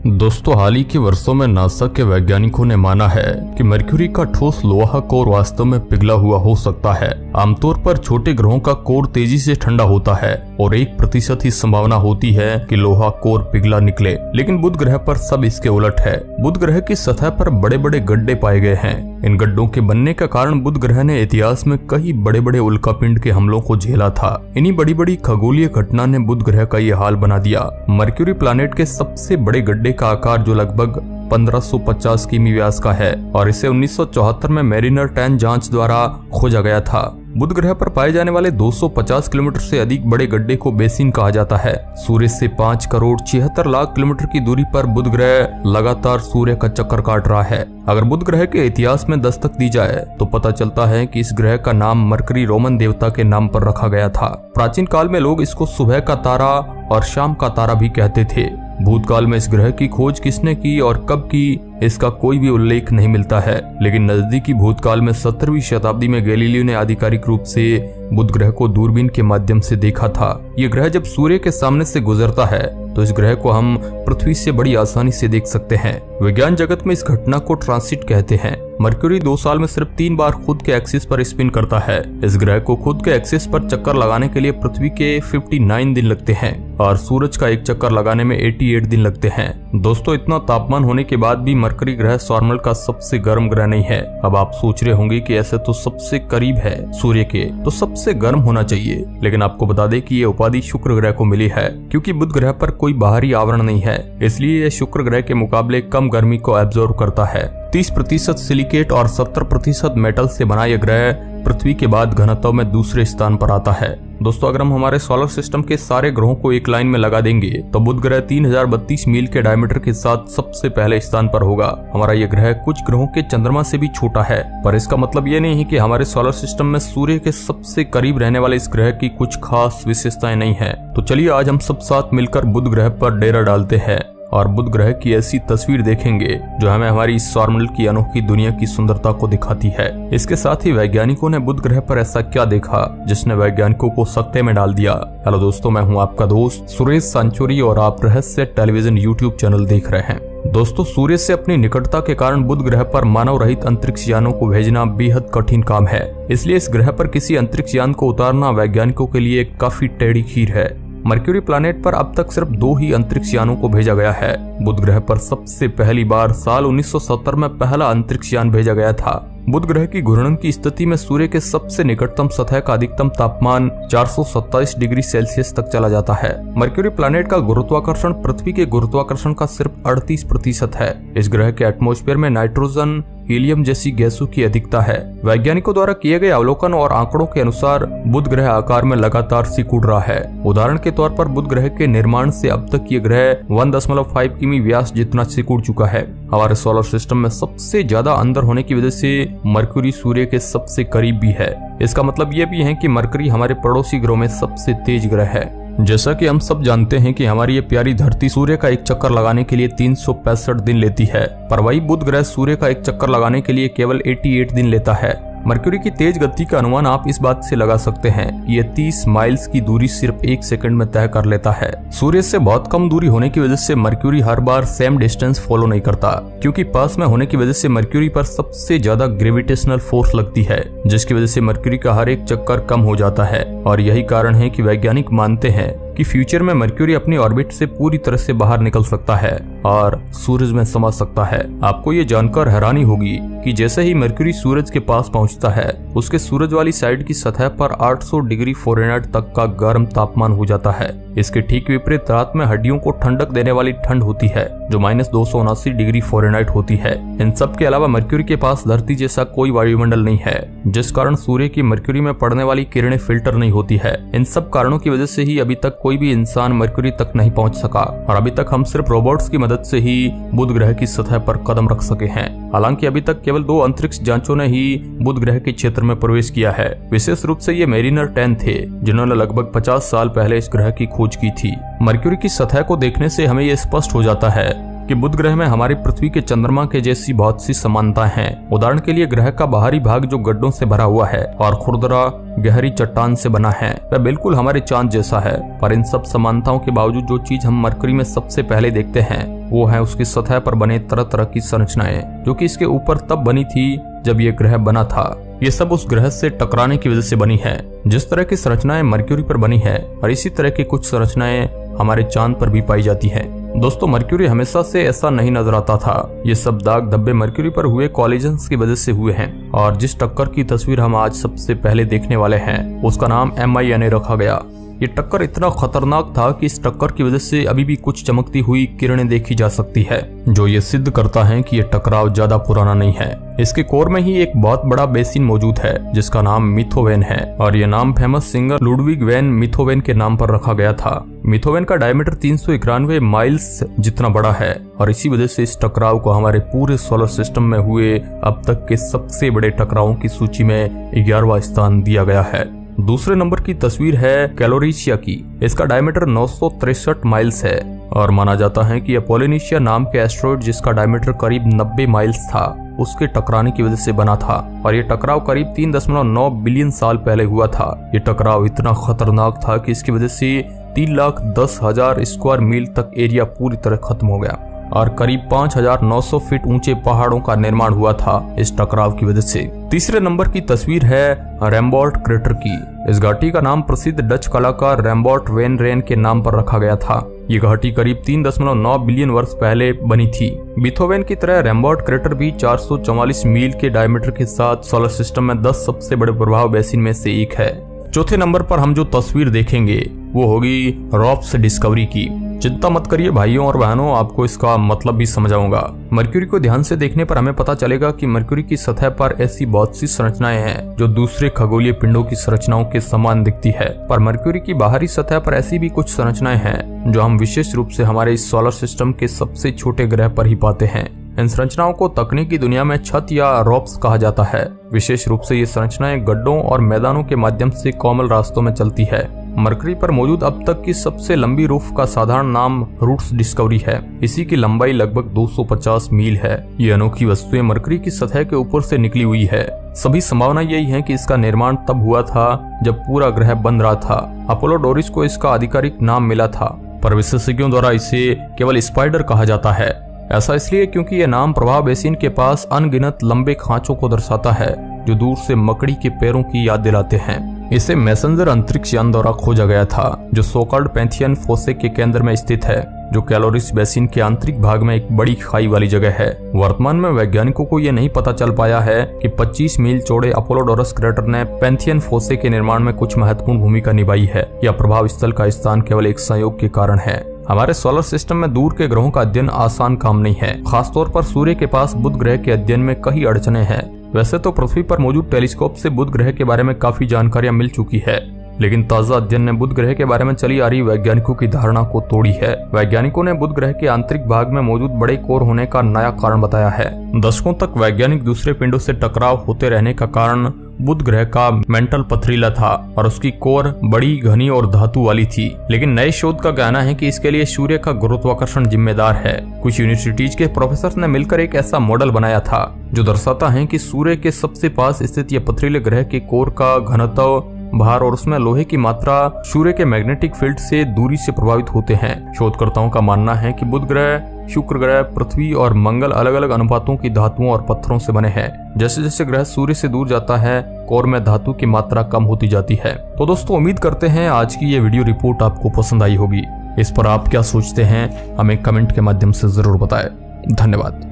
दोस्तों, हाल ही के वर्षों में नासा के वैज्ञानिकों ने माना है कि मरक्यूरी का ठोस लोहा कोर वास्तव में पिघला हुआ हो सकता है। आमतौर पर छोटे ग्रहों का कोर तेजी से ठंडा होता है और 1% ही संभावना होती है कि लोहा कोर पिघला निकले, लेकिन बुध ग्रह पर सब इसके उलट है। बुध ग्रह की सतह पर बड़े बड़े गड्ढे पाए गए हैं। इन गड्ढों के बनने का कारण बुध ग्रह ने इतिहास में कई बड़े बड़े उल्कापिंड के हमलों को झेला था। इन्हीं बड़ी बड़ी खगोलीय घटना ने बुध ग्रह का ये हाल बना दिया। मरक्यूरी प्लैनेट के सबसे बड़े गड्ढे का आकार जो लगभग 1550 किमी व्यास का है और इसे 1974 में मैरिनर 10 जांच द्वारा खोजा गया था। बुध ग्रह पर पाए जाने वाले 250 किलोमीटर से अधिक बड़े गड्ढे को बेसिन कहा जाता है। सूर्य से 5 करोड़ 76 लाख किलोमीटर की दूरी पर बुध ग्रह लगातार सूर्य का चक्कर काट रहा है। अगर बुध ग्रह के इतिहास में दस्तक दी जाए तो पता चलता है कि इस ग्रह का नाम मरकरी रोमन देवता के नाम पर रखा गया था। प्राचीन काल में लोग इसको सुबह का तारा और शाम का तारा भी कहते थे। भूतकाल में इस ग्रह की खोज किसने की और कब की, इसका कोई भी उल्लेख नहीं मिलता है, लेकिन नजदीकी भूतकाल में 17वीं शताब्दी में गैलीलियो ने आधिकारिक रूप से बुध ग्रह को दूरबीन के माध्यम से देखा था। ये ग्रह जब सूर्य के सामने से गुजरता है तो इस ग्रह को हम पृथ्वी से बड़ी आसानी से देख सकते हैं। विज्ञान जगत में इस घटना को ट्रांसिट कहते हैं। मरक्यूरी 2 साल में सिर्फ 3 बार खुद के एक्सिस पर स्पिन करता है। इस ग्रह को खुद के एक्सिस पर चक्कर लगाने के लिए पृथ्वी के 59 दिन लगते हैं और सूरज का एक चक्कर लगाने में 88 दिन लगते हैं। दोस्तों, इतना तापमान होने के बाद भी मरकरी ग्रह सौरमंडल का सबसे गर्म ग्रह नहीं है। अब आप सोच रहे होंगे कि ऐसे तो सबसे करीब है सूर्य के, तो सबसे गर्म होना चाहिए, लेकिन आपको बता दें कि ये उपाधि शुक्र ग्रह को मिली है। क्योंकि बुध ग्रह पर कोई बाहरी आवरण नहीं है, इसलिए ये शुक्र ग्रह के मुकाबले कम गर्मी को एब्जॉर्ब करता है। 30% सिलिकेट और 70% मेटल से बना यह ग्रह पृथ्वी के बाद घनत्व में दूसरे स्थान पर आता है। दोस्तों, अगर हम हमारे सोलर सिस्टम के सारे ग्रहों को एक लाइन में लगा देंगे तो बुध ग्रह 3032 मील के डायमीटर के साथ सबसे पहले स्थान पर होगा। हमारा यह ग्रह कुछ ग्रहों के चंद्रमा से भी छोटा है, पर इसका मतलब ये नहीं है कि हमारे सोलर सिस्टम में सूर्य के सबसे करीब रहने वाले इस ग्रह की कुछ खास विशेषताएं नहीं है। तो चलिए आज हम सब साथ मिलकर बुध ग्रह पर डेरा डालते हैं और बुध ग्रह की ऐसी तस्वीर देखेंगे जो हमें हमारी इस सौरमंडल की अनोखी दुनिया की सुंदरता को दिखाती है। इसके साथ ही वैज्ञानिकों ने बुध ग्रह पर ऐसा क्या देखा जिसने वैज्ञानिकों को सकते में डाल दिया। हेलो दोस्तों, मैं हूं आपका दोस्त सुरेश सांचोरी और आप रहस्य टेलीविजन यूट्यूब चैनल देख रहे हैं। दोस्तों, सूर्य से अपनी निकटता के कारण बुध ग्रह पर मानव रहित अंतरिक्ष यानों को भेजना बेहद कठिन काम है। इसलिए इस ग्रह पर किसी अंतरिक्ष यान को उतारना वैज्ञानिकों के लिए काफी टेढ़ी खीर है। मरक्यूरी प्लैनेट पर अब तक सिर्फ 2 ही अंतरिक्ष यानों को भेजा गया है। बुध ग्रह पर सबसे पहली बार साल 1970 में पहला अंतरिक्ष यान भेजा गया था। बुध ग्रह की घूर्णन की स्थिति में सूर्य के सबसे निकटतम सतह का अधिकतम तापमान 427 डिग्री सेल्सियस तक चला जाता है। मरक्यूरी प्लैनेट का गुरुत्वाकर्षण पृथ्वी के गुरुत्वाकर्षण का सिर्फ 38% है। इस ग्रह के एटमॉस्फेयर में नाइट्रोजन, हीलियम जैसी गैसों की अधिकता है। वैज्ञानिकों द्वारा किए गए अवलोकन और आंकड़ों के अनुसार बुध ग्रह आकार में लगातार सिकुड़ रहा है। उदाहरण के तौर पर बुध ग्रह के निर्माण से अब तक ये ग्रह 1.5 किमी व्यास जितना सिकुड़ चुका है। हमारे सोलर सिस्टम में सबसे ज्यादा अंदर होने की वजह से मरक्यूरी सूर्य के सबसे करीब भी है। इसका मतलब ये भी है कि मरक्यूरी हमारे पड़ोसी ग्रहों में सबसे तेज ग्रह है। जैसा कि हम सब जानते हैं कि हमारी ये प्यारी धरती सूर्य का एक चक्कर लगाने के लिए 365 दिन लेती है, पर वही बुध ग्रह सूर्य का एक चक्कर लगाने के लिए केवल 88 दिन लेता है। मरक्यूरी की तेज गति का अनुमान आप इस बात से लगा सकते हैं कि यह 30 माइल्स की दूरी सिर्फ 1 सेकंड में तय कर लेता है। सूर्य से बहुत कम दूरी होने की वजह से मरक्यूरी हर बार सेम डिस्टेंस फॉलो नहीं करता, क्योंकि पास में होने की वजह से मरक्यूरी पर सबसे ज्यादा ग्रेविटेशनल फोर्स लगती है, जिसकी वजह से मरक्यूरी का हर एक चक्कर कम हो जाता है। और यही कारण है कि वैज्ञानिक मानते हैं कि फ्यूचर में मरक्यूरी अपनी ऑर्बिट से पूरी तरह से बाहर निकल सकता है और सूरज में समा सकता है। आपको ये जानकर हैरानी होगी कि जैसे ही मरक्यूरी सूरज के पास पहुंचता है, उसके सूरज वाली साइड की सतह पर 800 डिग्री फ़ारेनहाइट तक का गर्म तापमान हो जाता है। इसके ठीक विपरीत रात में हड्डियों को ठंडक देने वाली ठंड होती है जो -279 डिग्री फ़ारेनहाइट होती है। इन सब के अलावा मरक्यूरी के पास धरती जैसा कोई वायुमंडल नहीं है, जिस कारण सूर्य की मरक्यूरी में पड़ने वाली किरणें फिल्टर नहीं होती है। इन सब कारणों की वजह से ही अभी तक कोई भी इंसान मरक्यूरी तक नहीं पहुंच सका और अभी तक हम सिर्फ रोबोट्स की मदद से ही बुध ग्रह की सतह पर कदम रख सके हैं। हालांकि अभी तक केवल 2 अंतरिक्ष जांचों ने ही बुध ग्रह के क्षेत्र में प्रवेश किया है। विशेष रूप से ये मैरिनर 10 थे, जिन्होंने लगभग 50 साल पहले इस ग्रह की खोज की थी। मरक्यूरी की सतह को देखने से हमें यह स्पष्ट हो जाता है कि बुध ग्रह में हमारी पृथ्वी के चंद्रमा के जैसी बहुत सी समानताएं हैं। उदाहरण के लिए ग्रह का बाहरी भाग जो गड्ढों से भरा हुआ है और खुरदरा गहरी चट्टान से बना है, वह बिल्कुल हमारे चांद जैसा है। पर इन सब समानताओं के बावजूद जो चीज हम मरकरी में सबसे पहले देखते हैं वो है उसकी सतह पर बने तरह तरह की संरचनाएं, जो कि इसके ऊपर तब बनी थी जब ये ग्रह बना था। ये सब उस ग्रह से टकराने की वजह से बनी है। जिस तरह की संरचनाएं मरक्यूरी पर बनी है और इसी तरह की कुछ संरचनाएं हमारे चांद पर भी पाई जाती हैं। दोस्तों, मरक्यूरी हमेशा से ऐसा नहीं नजर आता था। ये सब दाग धब्बे मरक्यूरी पर हुए कॉलिजन्स की वजह से हुए हैं और जिस टक्कर की तस्वीर हम आज सबसे पहले देखने वाले हैं उसका नाम MINA रखा गया। ये टक्कर इतना खतरनाक था कि इस टक्कर की वजह से अभी भी कुछ चमकती हुई किरणें देखी जा सकती है, जो ये सिद्ध करता है कि ये टकराव ज्यादा पुराना नहीं है। इसके कोर में ही एक बहुत बड़ा बेसिन मौजूद है जिसका नाम मिथोवेन है और ये नाम फेमस सिंगर लुडविग वैन मिथोवेन के नाम पर रखा गया था। मिथोवेन का डायमीटर 391 माइल्स जितना बड़ा है और इसी वजह से इस टकराव को हमारे पूरे सोलर सिस्टम में हुए अब तक के सबसे बड़े टकरावों की सूची में 11वां स्थान दिया गया है। दूसरे नंबर की तस्वीर है कैलोरीशिया की। इसका डायमीटर 963 माइल्स है और माना जाता है कि पोलिनेशिया नाम के एस्ट्रॉइड जिसका डायमीटर करीब 90 माइल्स था उसके टकराने की वजह से बना था और ये टकराव करीब 3.9 बिलियन साल पहले हुआ था। ये टकराव इतना खतरनाक था कि इसकी वजह से 3,10,000 स्क्वायर मील तक एरिया पूरी तरह खत्म हो गया और करीब 5,900 फीट ऊंचे पहाड़ों का निर्माण हुआ था इस टकराव की वजह से। तीसरे नंबर की तस्वीर है रैम्बॉर्ट क्रेटर की। इस घाटी का नाम प्रसिद्ध डच कलाकार रैम्बॉर्ट वैन रेन के नाम पर रखा गया था। ये घाटी करीब 3.9 बिलियन वर्ष पहले बनी थी। मिथोवेन की तरह रैम्बॉर्ट क्रेटर भी 444 मील के डायमीटर के साथ सोलर सिस्टम में 10 सबसे बड़े प्रभाव बेसिन में से एक है। चौथे नंबर पर हम जो तस्वीर देखेंगे वो होगी रॉप्स डिस्कवरी की। चिंता मत करिए भाइयों और बहनों, आपको इसका मतलब भी समझाऊंगा। मरक्यूरी को ध्यान से देखने पर हमें पता चलेगा कि मरक्यूरी की सतह पर ऐसी बहुत सी संरचनाएं हैं जो दूसरे खगोलीय पिंडों की संरचनाओं के समान दिखती है, पर मरक्यूरी की बाहरी सतह पर ऐसी भी कुछ संरचनाएं हैं जो हम विशेष रूप से हमारे इस सोलर सिस्टम के सबसे छोटे ग्रह पर ही पाते हैं। इन संरचनाओं को तकनीकी दुनिया में छत या रॉप्स कहा जाता है। विशेष रूप से ये संरचनाएं गड्ढों और मैदानों के माध्यम से कोमल रास्तों में चलती है। मरकरी पर मौजूद अब तक की सबसे लंबी रूफ का साधारण नाम रूट्स डिस्कवरी है। इसी की लंबाई लगभग 250 मील है। ये अनोखी वस्तुएं मरकरी की सतह के ऊपर से निकली हुई है। सभी संभावना यही है कि इसका निर्माण तब हुआ था जब पूरा ग्रह बन रहा था। अपोलोडोरिस को इसका आधिकारिक नाम मिला था, पर विशेषज्ञों द्वारा इसे केवल स्पाइडर कहा जाता है। ऐसा इसलिए क्योंकि यह नाम प्रभाव बेसिन के पास अनगिनत लंबे खांचों को दर्शाता है जो दूर से मकड़ी के पैरों की याद दिलाते हैं। इसे मैसेंजर अंतरिक्ष यान द्वारा खोजा गया था जो सोकल्ड पैंथियन फोसे के केंद्र में स्थित है, जो कैलोरिस बेसिन के आंतरिक भाग में एक बड़ी खाई वाली जगह है। वर्तमान में वैज्ञानिकों को यह नहीं पता चल पाया है कि 25 मील चौड़े अपोलोडोरस क्रेटर ने पैंथियन फोसे के निर्माण में कुछ महत्वपूर्ण भूमिका निभाई है या प्रभाव स्थल का स्थान केवल एक संयोग के कारण है। हमारे सोलर सिस्टम में दूर के ग्रहों का अध्ययन आसान काम नहीं है। खासतौर पर सूर्य के पास बुध ग्रह के अध्ययन में कई अड़चने हैं। वैसे तो पृथ्वी पर मौजूद टेलीस्कोप से बुध ग्रह के बारे में काफी जानकारियां मिल चुकी है, लेकिन ताजा अध्ययन ने बुध ग्रह के बारे में चली आ रही वैज्ञानिकों की धारणा को तोड़ी है। वैज्ञानिकों ने बुध ग्रह के आंतरिक भाग में मौजूद बड़े कोर होने का नया कारण बताया है। दशकों तक वैज्ञानिक दूसरे पिंडों से टकराव होते रहने का कारण बुध ग्रह का मेंटल पथरीला था और उसकी कोर बड़ी घनी और धातु वाली थी, लेकिन नए शोध का कहना है कि इसके लिए सूर्य का गुरुत्वाकर्षण जिम्मेदार है। कुछ यूनिवर्सिटीज के प्रोफेसर ने मिलकर एक ऐसा मॉडल बनाया था जो दर्शाता है कि सूर्य के सबसे पास स्थित यह पथरीले ग्रह के कोर का घनत्व, भार और उसमें लोहे की मात्रा सूर्य के मैग्नेटिक फील्ड से दूरी से प्रभावित होते हैं। शोधकर्ताओं का मानना है कि बुध ग्रह, शुक्र ग्रह, पृथ्वी और मंगल अलग अलग अनुपातों की धातुओं और पत्थरों से बने हैं। जैसे जैसे ग्रह सूर्य से दूर जाता है, कोर में धातु की मात्रा कम होती जाती है। तो दोस्तों, उम्मीद करते हैं आज की ये वीडियो रिपोर्ट आपको पसंद आई होगी। इस पर आप क्या सोचते हैं हमें कमेंट के माध्यम से जरूर बताएं। धन्यवाद।